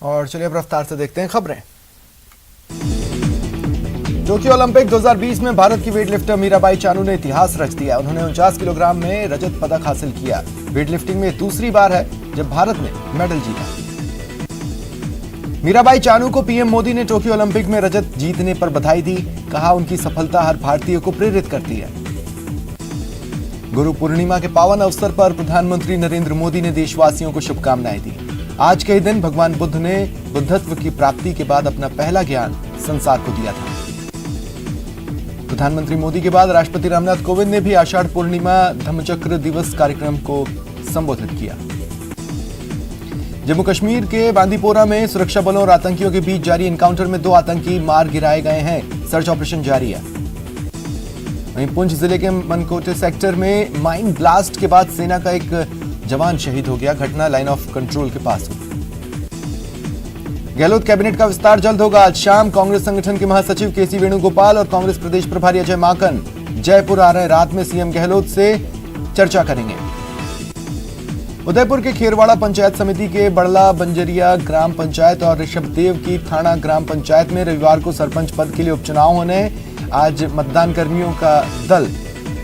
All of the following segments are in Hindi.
और चलिए अब रफ्तार से देखते हैं खबरें। टोक्यो ओलंपिक 2020 में भारत की वेटलिफ्टर मीराबाई चानू ने इतिहास रच दिया। उन्होंने 49 किलोग्राम में रजत पदक हासिल किया। वेटलिफ्टिंग में दूसरी बार है जब भारत ने मेडल जीता। मीराबाई चानू को पीएम मोदी ने टोक्यो ओलंपिक में रजत जीतने पर बधाई दी। कहा उनकी सफलता हर भारतीय को प्रेरित करती है। गुरु पूर्णिमा के पावन अवसर पर प्रधानमंत्री नरेंद्र मोदी ने देशवासियों को शुभकामनाएं दी। आज के ही दिन भगवान बुद्ध ने बुद्धत्व की प्राप्ति के बाद अपना पहला ज्ञान संसार को दिया था। प्रधानमंत्री मोदी के बाद राष्ट्रपति रामनाथ कोविंद ने भी आषाढ़ पूर्णिमा धम्मचक्र दिवस कार्यक्रम को संबोधित किया। जम्मू कश्मीर के बांदीपोरा में सुरक्षा बलों और आतंकियों के बीच जारी एनकाउंटर में 2 आतंकी मार गिराए गए हैं। सर्च ऑपरेशन जारी है। वहीं पुंछ जिले के मनकोटे सेक्टर में माइन ब्लास्ट के बाद सेना का एक जवान शहीद हो गया। घटना लाइन ऑफ कंट्रोल के पास हुई। गहलोत कैबिनेट का विस्तार जल्द होगा। आज शाम कांग्रेस संगठन के महासचिव केसी वेणुगोपाल और कांग्रेस प्रदेश प्रभारी अजय माकन जयपुर आ रहे। रात में सीएम गहलोत से चर्चा करेंगे। उदयपुर के खेरवाड़ा पंचायत समिति के बड़ला बंजरिया ग्राम पंचायत और ऋषभदेव की थाना ग्राम पंचायत में रविवार को सरपंच पद के लिए उपचुनाव होने। आज मतदान कर्मियों का दल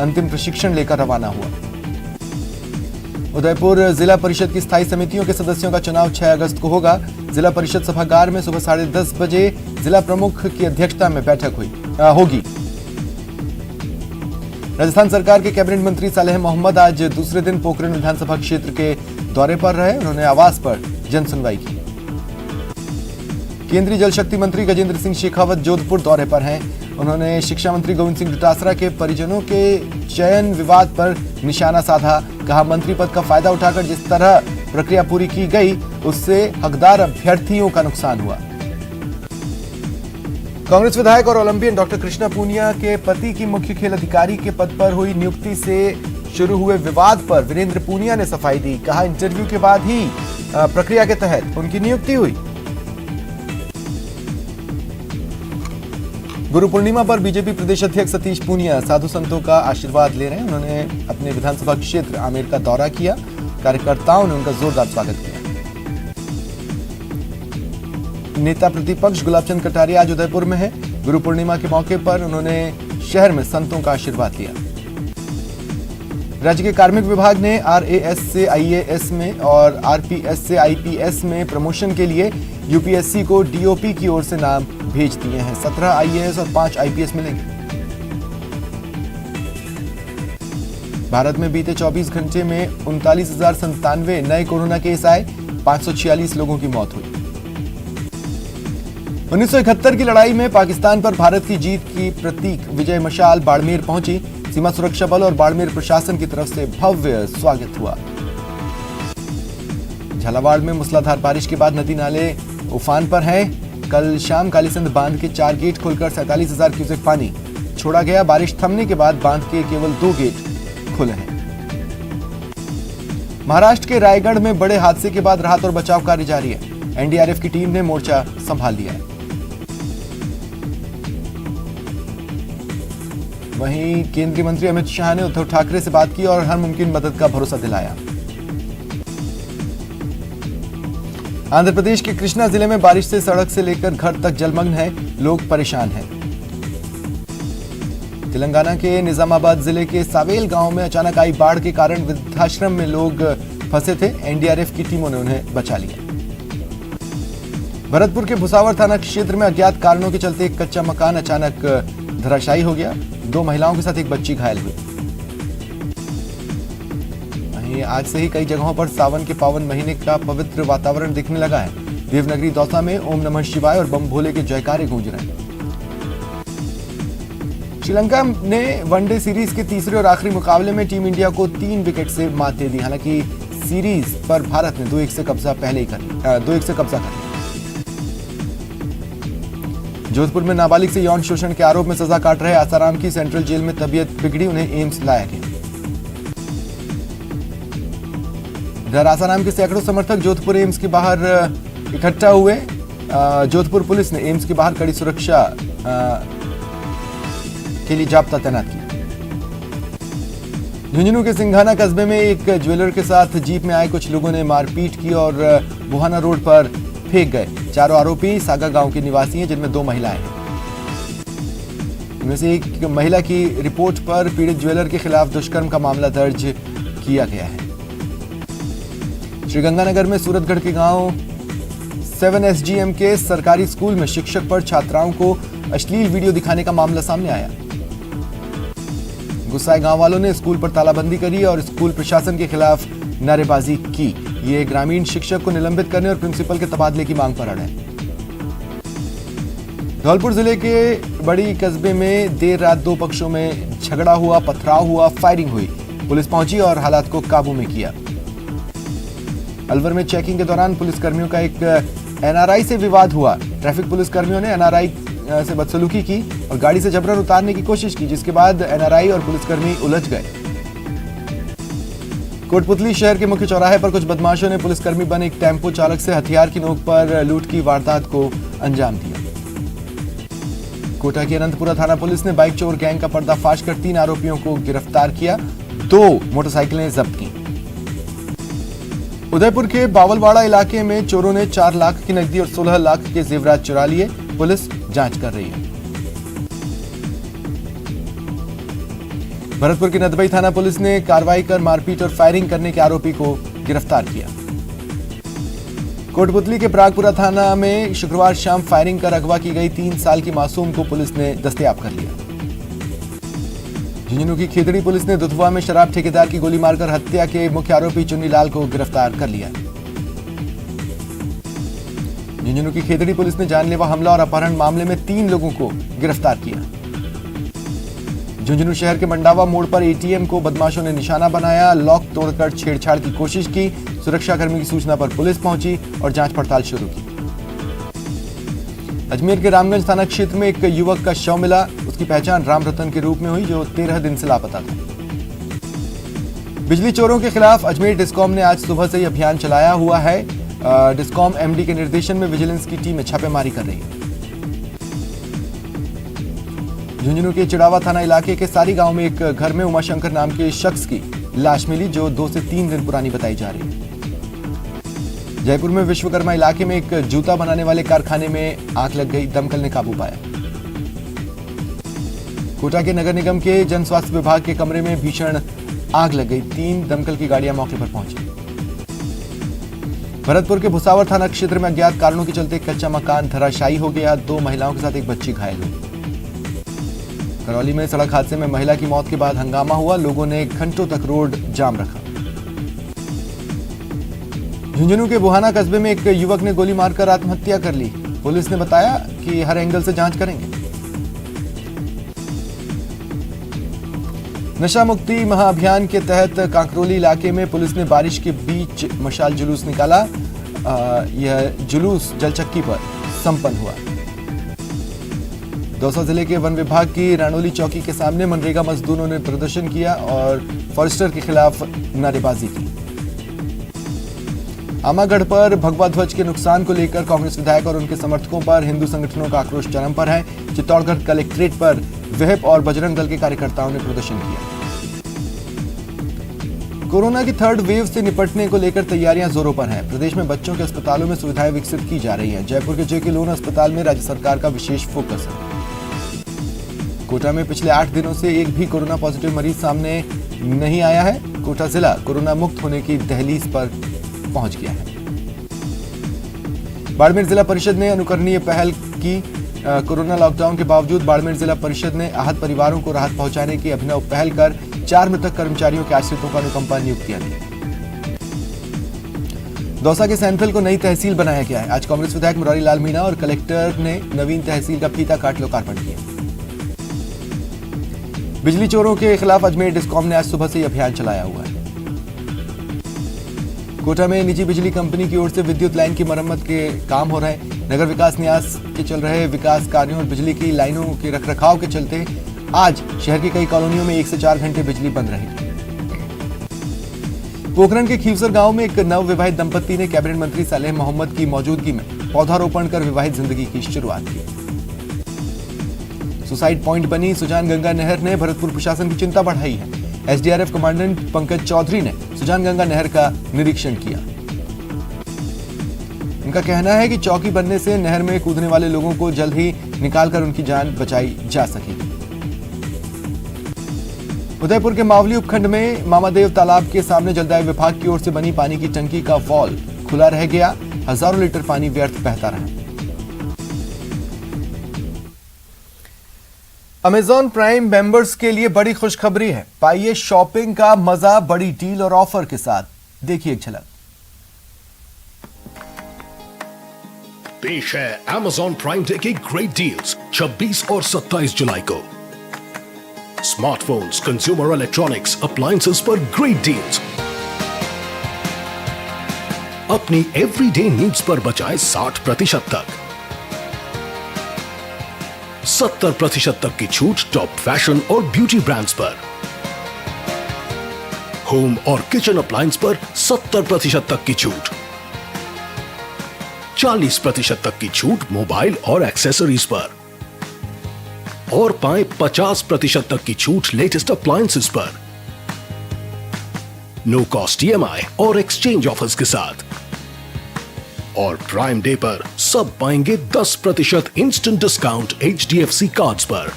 अंतिम प्रशिक्षण लेकर रवाना हुआ। उदयपुर जिला परिषद की स्थायी समितियों के सदस्यों का चुनाव 6 अगस्त को होगा। जिला परिषद सभागार में सुबह 10:30 बजे जिला प्रमुख की अध्यक्षता में बैठक होगी। राजस्थान सरकार के कैबिनेट मंत्री सालेह मोहम्मद आज दूसरे दिन पोखरण विधानसभा क्षेत्र के दौरे पर रहे। उन्होंने आवास पर जन सुनवाई की। केंद्रीय जल शक्ति मंत्री गजेंद्र सिंह शेखावत जोधपुर दौरे पर हैं। उन्होंने शिक्षा मंत्री गोविंद सिंह डोटासरा के परिजनों के चयन विवाद पर निशाना साधा। कहा मंत्री पद का फायदा उठाकर जिस तरह प्रक्रिया पूरी की गई उससे हकदार अभ्यर्थियों का नुकसान हुआ। कांग्रेस विधायक और ओलंपियन डॉक्टर कृष्णा पूनिया के पति की मुख्य खेल अधिकारी के पद पर हुई नियुक्ति से शुरू हुए विवाद पर वीरेंद्र पूनिया ने सफाई दी। कहा इंटरव्यू के बाद ही प्रक्रिया के तहत उनकी नियुक्ति हुई। गुरु पूर्णिमा पर बीजेपी प्रदेश अध्यक्ष सतीश पूनिया साधु संतों का आशीर्वाद ले रहे हैं। उन्होंने अपने विधानसभा क्षेत्र आमेर का दौरा किया। कार्यकर्ताओं ने उनका जोरदार स्वागत किया। नेता प्रतिपक्ष गुलाब चंद कटारिया आज उदयपुर में है। गुरु पूर्णिमा के मौके पर उन्होंने शहर में संतों का आशीर्वाद लिया। राज्य के कार्मिक विभाग ने RAS से IAS में और RPS से IPS में प्रमोशन के लिए यूपीएससी को DOP की ओर से नाम भेज दिए हैं। 17 IAS और 5 IPS मिलेंगे। भारत में बीते 24 घंटे में 39,097 नए कोरोना केस आए। 546 लोगों की मौत हुई। 1971 की लड़ाई में पाकिस्तान पर भारत की जीत की प्रतीक विजय मशाल बाड़मेर पहुंची। सीमा सुरक्षा बल और बाड़मेर प्रशासन की तरफ से भव्य स्वागत हुआ। झालावाड़ में मूसलाधार बारिश के बाद नदी नाले उफान पर हैं। कल शाम कालीसिंध बांध के 4 गेट खोलकर 47,000 क्यूसेक पानी छोड़ा गया। बारिश थमने के बाद बांध के केवल 2 गेट खुले हैं। महाराष्ट्र के रायगढ़ में बड़े हादसे के बाद राहत और बचाव कार्य जारी है। एनडीआरएफ की टीम ने मोर्चा संभाल लिया है। वहीं केंद्रीय मंत्री अमित शाह ने उद्धव ठाकरे से बात की और हर मुमकिन मदद का भरोसा दिलाया। आंध्र प्रदेश के कृष्णा जिले में बारिश से सड़क से लेकर घर तक जलमग्न है। लोग परेशान हैं। तेलंगाना के निजामाबाद जिले के सावेल गांव में अचानक आई बाढ़ के कारण वृद्धाश्रम में लोग फंसे थे। एनडीआरएफ की टीमों ने उन्हें बचा लिया। भरतपुर के भुसावर थाना क्षेत्र में अज्ञात कारणों के चलते एक कच्चा मकान अचानक धराशायी हो गया। 2 महिलाओं के साथ एक बच्ची घायल हुई। वहीं आज से ही कई जगहों पर सावन के पावन महीने का पवित्र वातावरण दिखने लगा है। देवनगरी दौसा में ओम नमः शिवाय और बम भोले के जयकारे गूंज रहे हैं। श्रीलंका ने वनडे सीरीज के तीसरे और आखिरी मुकाबले में टीम इंडिया को 3 विकेट से मात दे दी। हालांकि सीरीज पर भारत ने 2-1 से कब्जा कर लिया। जोधपुर में नाबालिग से यौन शोषण के आरोप में सजा काट रहे आसाराम की सेंट्रल जेल में तबीयत बिगड़ी। उन्हें एम्स लाया गया। इधर आसाराम के सैकड़ों समर्थक जोधपुर एम्स के बाहर इकट्ठा हुए। जोधपुर पुलिस ने एम्स के बाहर कड़ी सुरक्षा के लिए जाब्ता तैनात किया। झुंझुनू के सिंघाना कस्बे में एक ज्वेलर के साथ जीप में आए कुछ लोगों ने मारपीट की और बुहाना रोड पर फेंक गए। चारों आरोपी सागा गांव के निवासी हैं, जिनमें 2 महिलाएं हैं। इनमें से एक महिला की रिपोर्ट पर पीड़ित ज्वेलर के खिलाफ दुष्कर्म का मामला दर्ज किया गया है। श्रीगंगानगर में सूरतगढ़ के गांव 7 SGM के सरकारी स्कूल में शिक्षक पर छात्राओं को अश्लील वीडियो दिखाने का मामला सामने आया। गुस्साए गांव वालों ने स्कूल पर तालाबंदी करी और स्कूल प्रशासन के खिलाफ नारेबाजी की। ये ग्रामीण शिक्षक को निलंबित करने और प्रिंसिपल के तबादले की मांग पर अड़े। धौलपुर जिले के बड़ी कस्बे में देर रात 2 पक्षों में झगड़ा हुआ, पथराव हुआ, फायरिंग हुई। पुलिस पहुंची और हालात को काबू में किया। अलवर में चेकिंग के दौरान पुलिसकर्मियों का एक NRI से विवाद हुआ। ट्रैफिक पुलिसकर्मियों ने NRI से बदसलूकी की और गाड़ी से जबरन उतारने की कोशिश की, जिसके बाद NRI और पुलिसकर्मी उलझ गए। कोटपुतली शहर के मुख्य चौराहे पर कुछ बदमाशों ने पुलिसकर्मी बने एक टेम्पो चालक से हथियार की नोक पर लूट की वारदात को अंजाम दिया। कोटा की अनंतपुरा थाना पुलिस ने बाइक चोर गैंग का पर्दाफाश कर 3 आरोपियों को गिरफ्तार किया। 2 मोटरसाइकिलें जब्त की। उदयपुर के बावलवाड़ा इलाके में चोरों ने 4 लाख की नकदी और 16 लाख के जेवरात चुरा लिए। पुलिस जांच कर रही है। भरतपुर की नदबई थाना पुलिस ने कार्रवाई कर मारपीट और फायरिंग करने के आरोपी को गिरफ्तार किया। कोटपुतली के प्रागपुरा थाना में शुक्रवार शाम फायरिंग कर अगवा की गई 3 साल की मासूम को पुलिस ने दस्तयाब कर लिया। झुंझुनू की खेतड़ी पुलिस ने दुधवा में शराब ठेकेदार की गोली मारकर हत्या के मुख्य आरोपी चुन्नीलाल को गिरफ्तार कर लिया। झुंझुनू की खेतड़ी पुलिस ने जानलेवा हमला और अपहरण मामले में 3 लोगों को गिरफ्तार किया। झुंझुनू शहर के मंडावा मोड़ पर ATM को बदमाशों ने निशाना बनाया। लॉक तोड़कर छेड़छाड़ की कोशिश की। सुरक्षाकर्मी की सूचना पर पुलिस पहुंची और जांच पड़ताल शुरू की। अजमेर के रामगंज थाना क्षेत्र में एक युवक का शव मिला। उसकी पहचान राम रतन के रूप में हुई, जो 13 दिन से लापता था। बिजली चोरों के खिलाफ अजमेर डिस्कॉम ने आज सुबह से ही अभियान चलाया हुआ है। डिस्कॉम MD के निर्देशन में विजिलेंस की टीमें छापेमारी कर रही है। झुंझुनू के चिड़ावा थाना इलाके के सारी गांव में एक घर में उमाशंकर नाम के शख्स की लाश मिली, जो 2 से 3 दिन पुरानी बताई जा रही है। जयपुर में विश्वकर्मा इलाके में एक जूता बनाने वाले कारखाने में आग लग गई। दमकल ने काबू पाया। कोटा के नगर निगम के जन स्वास्थ्य विभाग के कमरे में भीषण आग लग गई। 3 दमकल की गाड़ियां मौके पर पहुंची। भरतपुर के भुसावर थाना क्षेत्र में अज्ञात कारणों के चलते कच्चा मकान धराशायी हो गया। 2 महिलाओं के साथ एक बच्ची घायल हुई। करौली में सड़क हादसे में महिला की मौत के बाद हंगामा हुआ। लोगों ने घंटों तक रोड जाम रखा। झुंझुनू के बुहाना कस्बे में एक युवक ने गोली मारकर आत्महत्या कर ली। पुलिस ने बताया कि हर एंगल से जांच करेंगे। नशा मुक्ति महाअभियान के तहत कांकरोली इलाके में पुलिस ने बारिश के बीच मशाल जुलूस निकाला। यह जुलूस जलचक्की पर संपन्न हुआ। दौसा जिले के वन विभाग की रानोली चौकी के सामने मनरेगा मजदूरों ने प्रदर्शन किया और फॉरेस्टर के खिलाफ नारेबाजी की। आमागढ़ पर भगवा ध्वज के नुकसान को लेकर कांग्रेस विधायक और उनके समर्थकों पर हिंदू संगठनों का आक्रोश चरम पर है। चित्तौड़गढ़ कलेक्ट्रेट पर विहिप और बजरंग दल के कार्यकर्ताओं ने प्रदर्शन किया। कोरोना की 3rd वेव से निपटने को लेकर तैयारियां जोरों पर हैं। प्रदेश में बच्चों के अस्पतालों में सुविधाएं विकसित की जा रही हैं। जयपुर के JK लोन अस्पताल में राज्य सरकार का विशेष फोकस है। कोटा में पिछले 8 दिनों से एक भी कोरोना पॉजिटिव मरीज सामने नहीं आया है। कोटा जिला कोरोना मुक्त होने की दहलीज पर पहुंच गया है। बाड़मेर जिला परिषद ने अनुकरणीय पहल की। कोरोना लॉकडाउन के बावजूद बाड़मेर जिला परिषद ने आहत परिवारों को राहत पहुंचाने की अभिनव पहल कर 4 मृतक कर्मचारियों के आश्रितों को अनुकंपा नियुक्तियां दी। दौसा के सैंथल को नई तहसील बनाया गया है। आज कांग्रेस विधायक मुरारी लाल मीणा और कलेक्टर ने नवीन तहसील का फीता काट लोकार्पण किया। बिजली चोरों के खिलाफ अजमेर डिस्कॉम ने आज सुबह से ही अभियान चलाया हुआ है। कोटा में निजी बिजली कंपनी की ओर से विद्युत लाइन की मरम्मत के काम हो रहे हैं। नगर विकास न्यास के चल रहे विकास कार्यों और बिजली की लाइनों के रखरखाव के चलते आज शहर की कई कॉलोनियों में 1 से 4 घंटे बिजली बंद रही। पोखरण के खीवसर गांव में एक नव विवाहित दंपत्ति ने कैबिनेट मंत्री सालेह मोहम्मद की मौजूदगी में पौधारोपण कर विवाहित जिंदगी की शुरुआत की। सुसाइड पॉइंट बनी सुजान गंगा नहर ने भरतपुर प्रशासन की चिंता बढ़ाई है। SDRF कमांडेंट पंकज चौधरी ने सुजान गंगा नहर का निरीक्षण किया। उनका कहना है कि चौकी बनने से नहर में कूदने वाले लोगों को जल्द ही निकालकर उनकी जान बचाई जा सकेगी। उदयपुर के मावली उपखंड में मामादेव तालाब के सामने जलदाय विभाग की ओर से बनी पानी की टंकी का वॉल खुला रह गया। हजारों लीटर पानी व्यर्थ बहता रहा। अमेजॉन प्राइम मेंबर्स के लिए बड़ी खुशखबरी है। पाइए शॉपिंग का मजा बड़ी डील और ऑफर के साथ। देखिए एक झलक। पेश है Amazon प्राइम डे की ग्रेट डील्स 26 और 27 जुलाई को। स्मार्टफोन्स, कंज्यूमर इलेक्ट्रॉनिक्स, अप्लायंसेस पर ग्रेट डील्स। अपनी एवरीडे नीड्स पर बचाएं 60% तक। 70% तक की छूट टॉप फैशन और ब्यूटी ब्रांड्स पर। होम और किचन अप्लायंस पर 70% तक की छूट। 40% तक की छूट मोबाइल और एक्सेसरीज पर। और पाएं 50% तक की छूट लेटेस्ट अप्लायंसेस पर। नो कॉस्ट EMI और एक्सचेंज ऑफर्स के साथ। और प्राइम डे पर सब पाएंगे 10% इंस्टेंट डिस्काउंट HDFC कार्ड्स पर।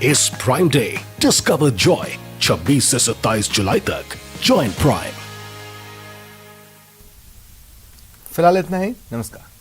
इस प्राइम डे डिस्कवर जॉय 26 से 27 जुलाई तक। Join prime. फिलहाल इतना ही। नमस्कार।